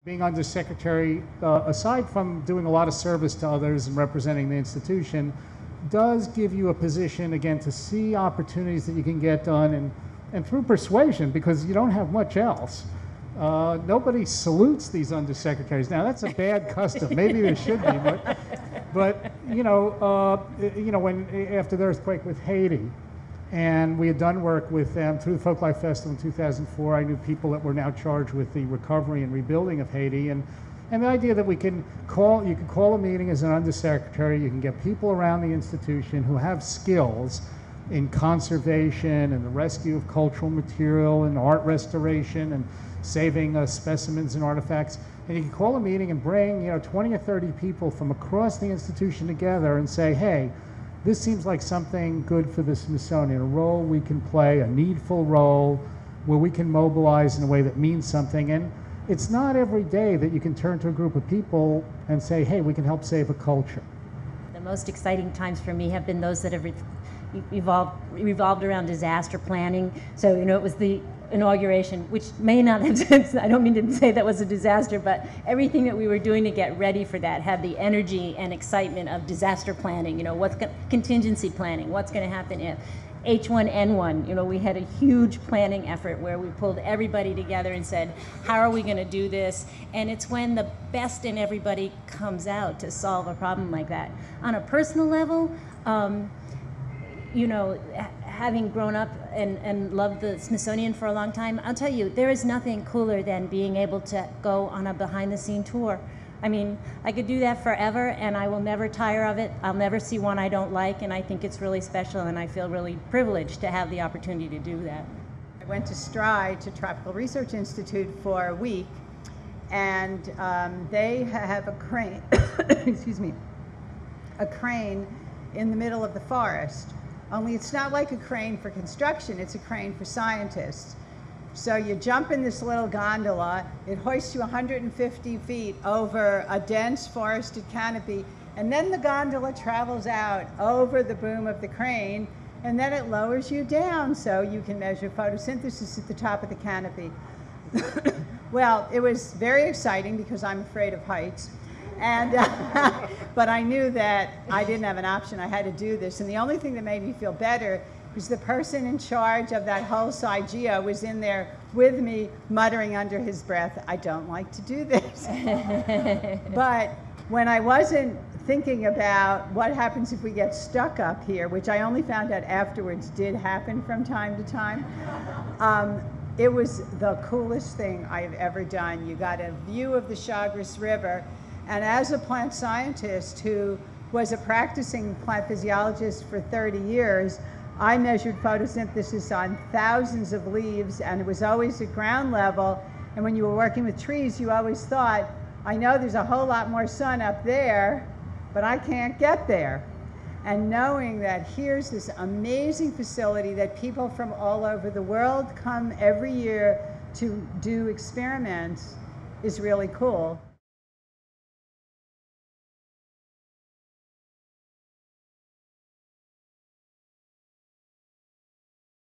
Being undersecretary, aside from doing a lot of service to others and representing the institution, does give you a position, again, to see opportunities that you can get done, and through persuasion, because you don't have much else. Nobody salutes these undersecretaries. Now, that's a bad custom. Maybe there should be, but when after the earthquake with Haiti, and we had done work with them through the Folklife Festival in 2004. I knew people that were now charged with the recovery and rebuilding of Haiti, and the idea that you can call a meeting as an undersecretary, you can get people around the institution who have skills in conservation and the rescue of cultural material and art restoration and saving specimens and artifacts, and you can call a meeting and bring 20 or 30 people from across the institution together and say, hey, this seems like something good for the Smithsonian, a role we can play, a needful role where we can mobilize in a way that means something. And it's not every day that you can turn to a group of people and say, hey, we can help save a culture. The most exciting times for me have been those that have revolved around disaster planning. So, it was the inauguration, which may not have, I don't mean to say that was a disaster, but everything that we were doing to get ready for that had the energy and excitement of disaster planning, contingency planning, what's going to happen if H1N1, we had a huge planning effort where we pulled everybody together and said, how are we going to do this? And it's when the best in everybody comes out to solve a problem like that. On a personal level, having grown up and loved the Smithsonian for a long time, I'll tell you, there is nothing cooler than being able to go on a behind-the-scene tour. I mean, I could do that forever, and I will never tire of it. I'll never see one I don't like, and I think it's really special, and I feel really privileged to have the opportunity to do that. I went to Stride, to Tropical Research Institute, for a week, and they have a crane, excuse me, a crane in the middle of the forest. Only it's not like a crane for construction, it's a crane for scientists. So you jump in this little gondola, it hoists you 150 feet over a dense forested canopy, and then the gondola travels out over the boom of the crane, and then it lowers you down so you can measure photosynthesis at the top of the canopy. Well, it was very exciting because I'm afraid of heights. And but I knew that I didn't have an option. I had to do this. And the only thing that made me feel better was the person in charge of that whole side, Geo, was in there with me, muttering under his breath, I don't like to do this. But when I wasn't thinking about what happens if we get stuck up here, which I only found out afterwards did happen from time to time, it was the coolest thing I've ever done. You got a view of the Chagres River. And as a plant scientist who was a practicing plant physiologist for 30 years, I measured photosynthesis on thousands of leaves, and it was always at ground level. And when you were working with trees, you always thought, I know there's a whole lot more sun up there, but I can't get there. And knowing that here's this amazing facility that people from all over the world come every year to do experiments is really cool.